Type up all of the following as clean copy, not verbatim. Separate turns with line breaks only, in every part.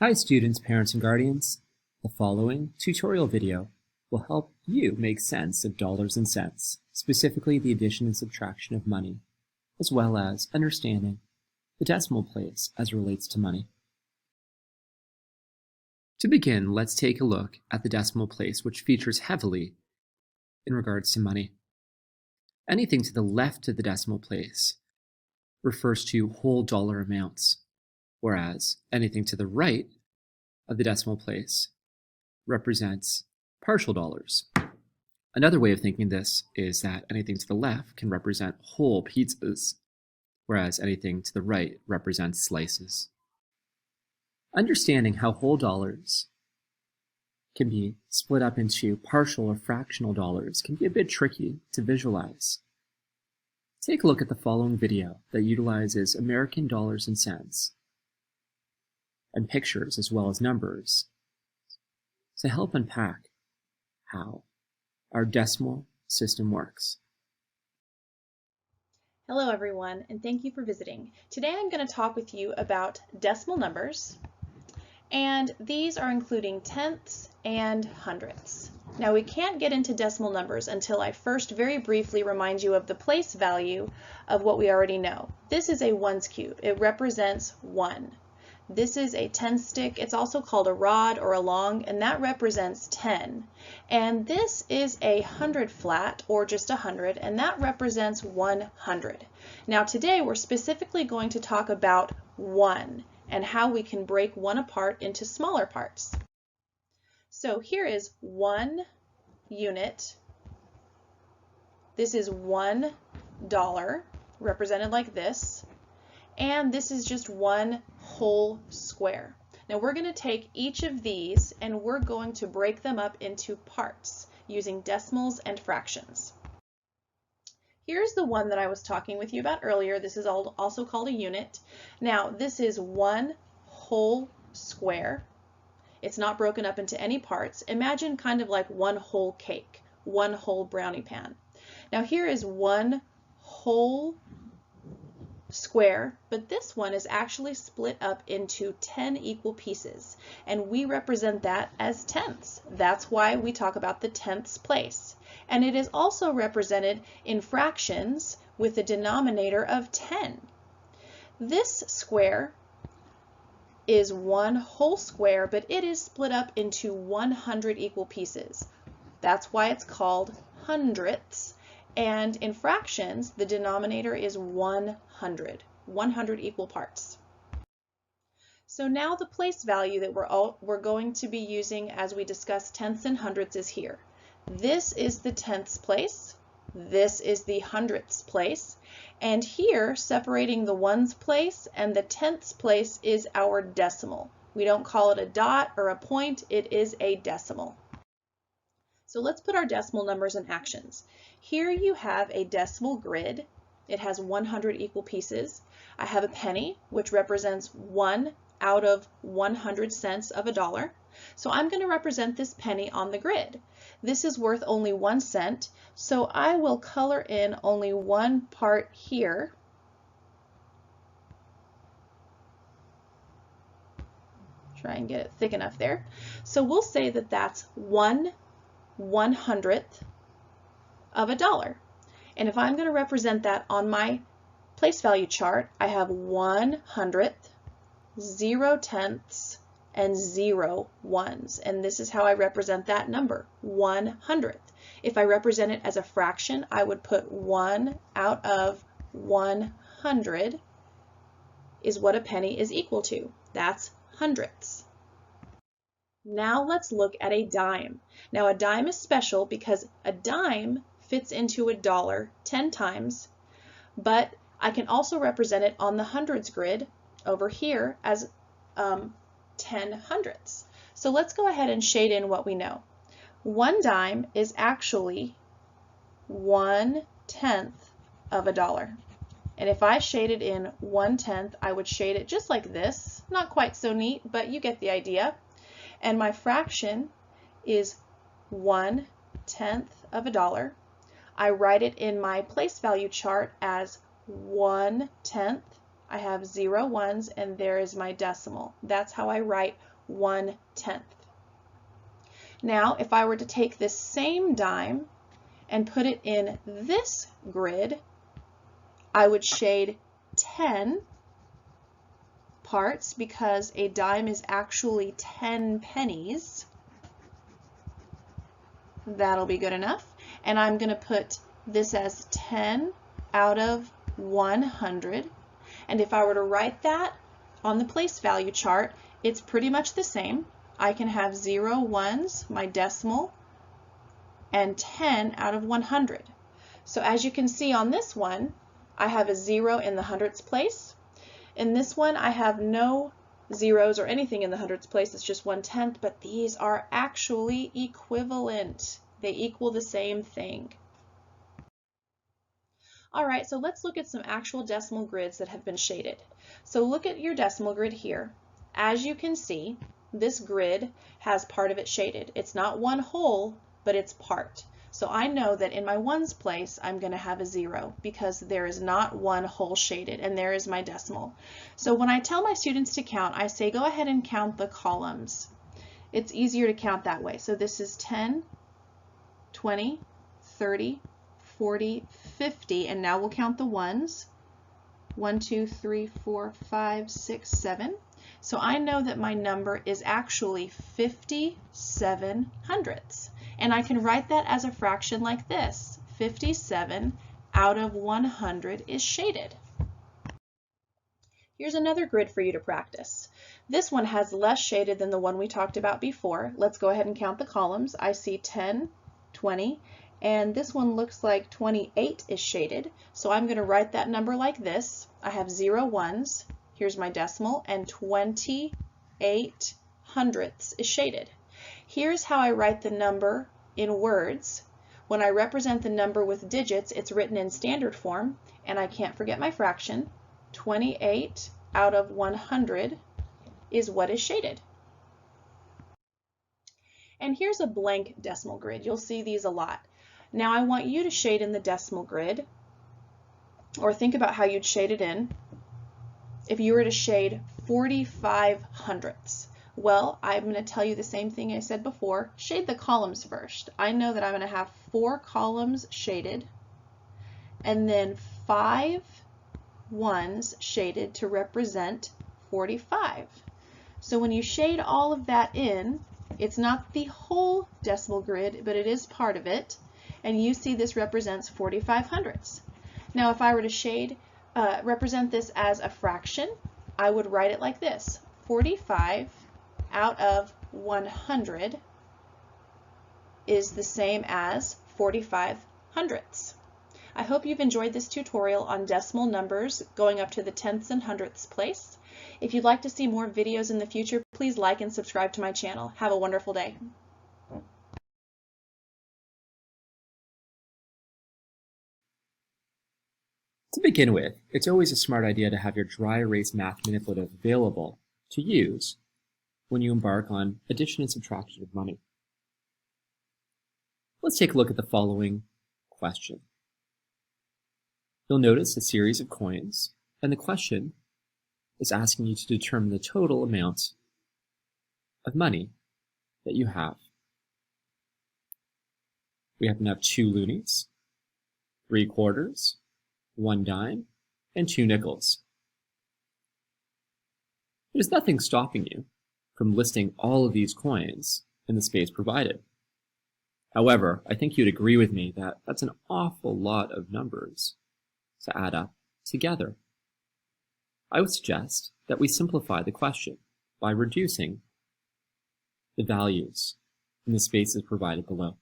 Hi students, parents, and guardians. The following tutorial video will help you make sense of dollars and cents, specifically the addition and subtraction of money, as well as understanding the decimal place as it relates to money. To begin, let's take a look at the decimal place, which features heavily in regards to money. Anything to the left of the decimal place refers to whole dollar amounts, whereas anything to the right of the decimal place represents partial dollars. Another way of thinking this is that anything to the left can represent whole pizzas, whereas anything to the right represents slices. Understanding how whole dollars can be split up into partial or fractional dollars can be a bit tricky to visualize. Take a look at the following video that utilizes American dollars and cents and pictures as well as numbers to help unpack how our decimal system works.
Hello everyone, and thank you for visiting. Today I'm going to talk with you about decimal numbers, and these are including tenths and hundredths. Now we can't get into decimal numbers until I first very briefly remind you of the place value of what we already know. This is a ones cube. It represents 1. This is a 10 stick. It's also called a rod or a long, and that represents 10. And this is a 100 flat, or just 100, and that represents 100. Now today we're specifically going to talk about 1 and how we can break 1 apart into smaller parts. So here is 1 unit. This is $1 represented like this. And this is just 1 whole square. Now we're going to take each of these and we're going to break them up into parts using decimals and fractions. Here's the one that I was talking with you about earlier. This is also called a unit. Now this is 1 whole square. It's not broken up into any parts. Imagine kind of like 1 whole cake, 1 whole brownie pan. Now here is 1 whole square, but this one is actually split up into 10 equal pieces, and we represent that as tenths. That's why we talk about the tenths place. And it is also represented in fractions with a denominator of 10. This square is 1 whole square, but it is split up into 100 equal pieces. That's why it's called hundredths. And in fractions, the denominator is 100 equal parts. So now the place value that we're going to be using as we discuss tenths and hundredths is here. This is the tenths place. This is the hundredths place. And here, separating the ones place and the tenths place is our decimal. We don't call it a dot or a point, it is a decimal. So let's put our decimal numbers in actions. Here you have a decimal grid. It has 100 equal pieces. I have a penny, which represents 1 out of 100 cents of a dollar. So I'm going to represent this penny on the grid. This is worth only 1 cent, so I will color in only one part here. Try and get it thick enough there. So we'll say that that's 1/100th of a dollar. And if I'm going to represent that on my place value chart, I have 1/100th, 0 tenths, and 0 ones. And this is how I represent that number, 1/100th. If I represent it as a fraction, I would put 1 out of 100 is what a penny is equal to. That's hundredths. Now let's look at a dime. Now a dime is special because a dime fits into a dollar 10 times, but I can also represent it on the hundreds grid over here as 10 hundredths. So let's go ahead and shade in what we know. 1 dime is actually 1/10th of a dollar. And if I shaded in 1/10th, I would shade it just like this. Not quite so neat, but you get the idea. And my fraction is 1/10th of a dollar. I write it in my place value chart as 1/10 I have 0 ones, and there is my decimal. That's how I write 1/10. Now, if I were to take this same dime and put it in this grid, I would shade 10 parts because a dime is actually 10 pennies. That'll be good enough. And I'm going to put this as 10 out of 100. And if I were to write that on the place value chart, it's pretty much the same. I can have 0 ones, my decimal, and 10 out of 100. So as you can see on this one, I have a 0 in the hundredths place. In this one, I have no zeros or anything in the hundredths place. It's just 1/10, but these are actually equivalent. They equal the same thing. All right, so let's look at some actual decimal grids that have been shaded. So look at your decimal grid here. As you can see, this grid has part of it shaded. It's not one whole, but it's part. So I know that in my ones place, I'm going to have a 0 because there is not one whole shaded, and there is my decimal. So when I tell my students to count, I say go ahead and count the columns. It's easier to count that way. So this is 10, 20, 30, 40, 50, and now we'll count the ones. 1, 2, 3, 4, 5, 6, 7. So I know that my number is actually 57 hundredths. And I can write that as a fraction like this. 57 out of 100 is shaded. Here's another grid for you to practice. This one has less shaded than the one we talked about before. Let's go ahead and count the columns. I see 10, 20, and this one looks like 28 is shaded. So I'm going to write that number like this. I have 0 ones. Here's my decimal, and 28 hundredths is shaded. Here's how I write the number in words. When I represent the number with digits, it's written in standard form, and I can't forget my fraction. 28 out of 100 is what is shaded. And here's a blank decimal grid. You'll see these a lot. Now I want you to shade in the decimal grid, or think about how you'd shade it in if you were to shade 45 hundredths. Well, I'm going to tell you the same thing I said before. Shade the columns first. I know that I'm going to have 4 columns shaded, and then 5 ones shaded to represent 45. So when you shade all of that in, it's not the whole decimal grid, but it is part of it, and you see this represents 45 hundredths. Now if I were to represent this as a fraction, I would write it like this. 45 out of 100 is the same as 45 hundredths. I hope you've enjoyed this tutorial on decimal numbers going up to the tenths and hundredths place. If you'd like to see more videos in the future, please like and subscribe to my channel. Have a wonderful day.
To begin with, it's always a smart idea to have your dry erase math manipulative available to use when you embark on addition and subtraction of money. Let's take a look at the following question. You'll notice a series of coins, and the question is asking you to determine the total amount of money that you have. We happen to have 2 loonies, 3 quarters, 1 dime, and 2 nickels. There's nothing stopping you from listing all of these coins in the space provided. However, I think you'd agree with me that that's an awful lot of numbers to add up together. I would suggest that we simplify the question by reducing the values in the spaces provided below.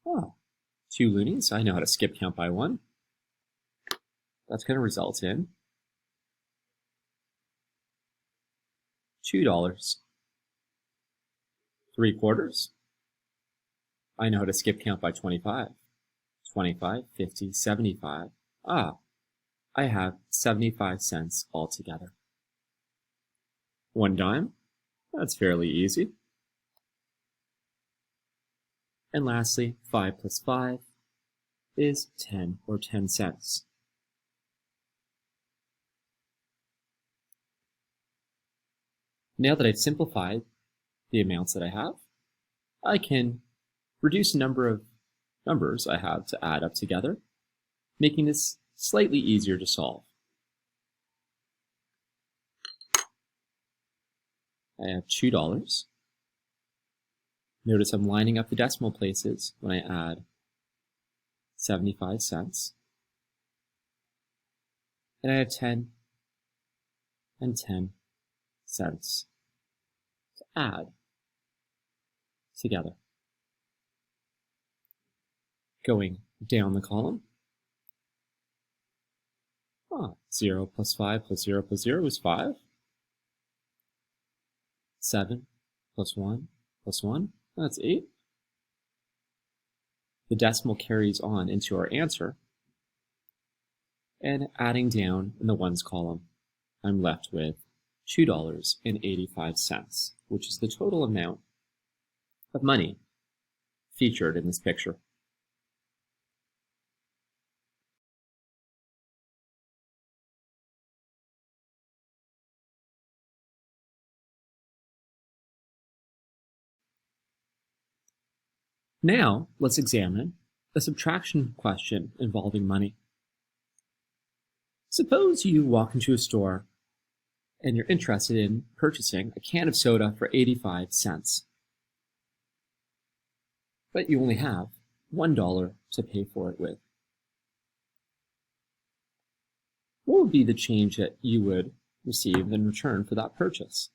Oh, 2 loonies. I know how to skip count by 1. That's going to result in $2. 3 quarters. I know how to skip count by 25. 25, 50, 75. Ah, I have 75 cents altogether. 1 dime. That's fairly easy. And lastly, 5 plus 5 is 10 or 10 cents. Now that I've simplified the amounts that I have, I can reduce the number of numbers I have to add up together, making this slightly easier to solve. I have $2. Notice I'm lining up the decimal places when I add 75 cents. And I have 10 and 10 cents to add together. Going down the column, 0 plus 5 plus 0 plus 0 is 5. 7 plus 1 plus 1, that's 8. The decimal carries on into our answer, and adding down in the ones column, I'm left with $2.85, which is the total amount of money featured in this picture. Now, let's examine a subtraction question involving money. Suppose you walk into a store and you're interested in purchasing a can of soda for 85 cents. But you only have $1 to pay for it with. What would be the change that you would receive in return for that purchase?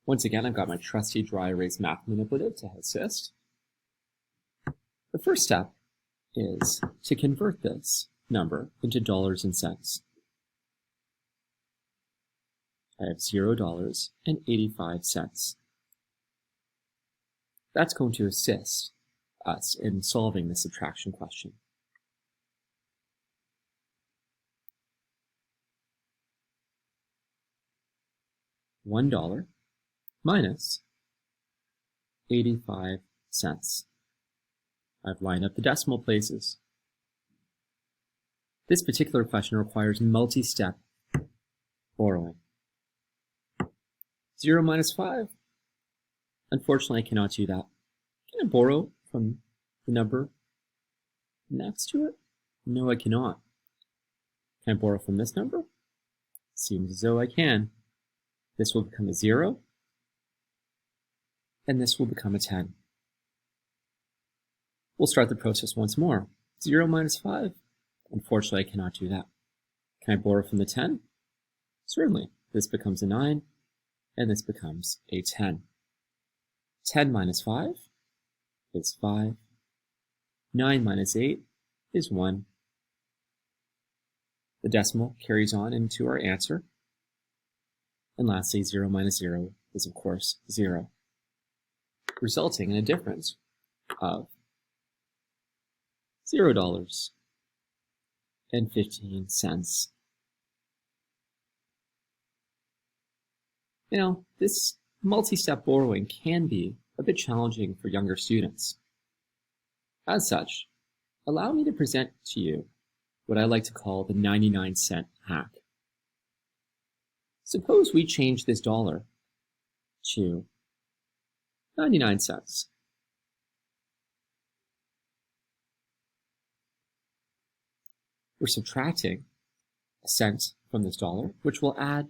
Once again, I've got my trusty dry erase math manipulative to assist. The first step is to convert this number into dollars and cents. I have $0.85. That's going to assist us in solving the subtraction question. $1 minus 85 cents. I've lined up the decimal places. This particular question requires multi-step borrowing. 0 minus 5. Unfortunately, I cannot do that. Can I borrow from the number next to it? No, I cannot. Can I borrow from this number? Seems as though I can. This will become a 0, and this will become a 10. We'll start the process once more. 0 minus 5. Unfortunately, I cannot do that. Can I borrow from the 10? Certainly. This becomes a 9, and this becomes a 10. 10 minus 5 is 5. 9 minus 8 is 1. The decimal carries on into our answer. And lastly, 0 minus 0 is, of course, 0, resulting in a difference of $0.15. Now, this multi-step borrowing can be a bit challenging for younger students. As such, allow me to present to you what I like to call the 99-cent hack. Suppose we change this dollar to 99 cents. We're subtracting a cent from this dollar, which will add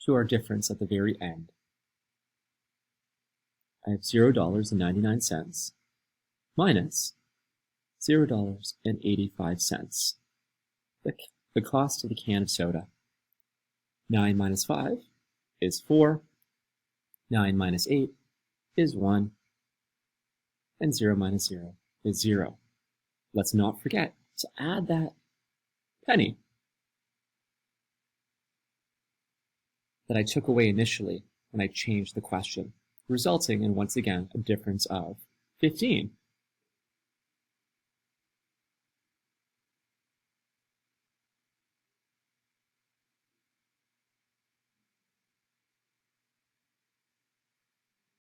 to our difference at the very end. I have $0.99 minus $0.85, the cost of the can of soda. 9 minus 5 is 4, 9 minus 8 is 1, and 0 minus 0 is 0. Let's not forget to add that penny that I took away initially when I changed the question, resulting in, once again, a difference of 15.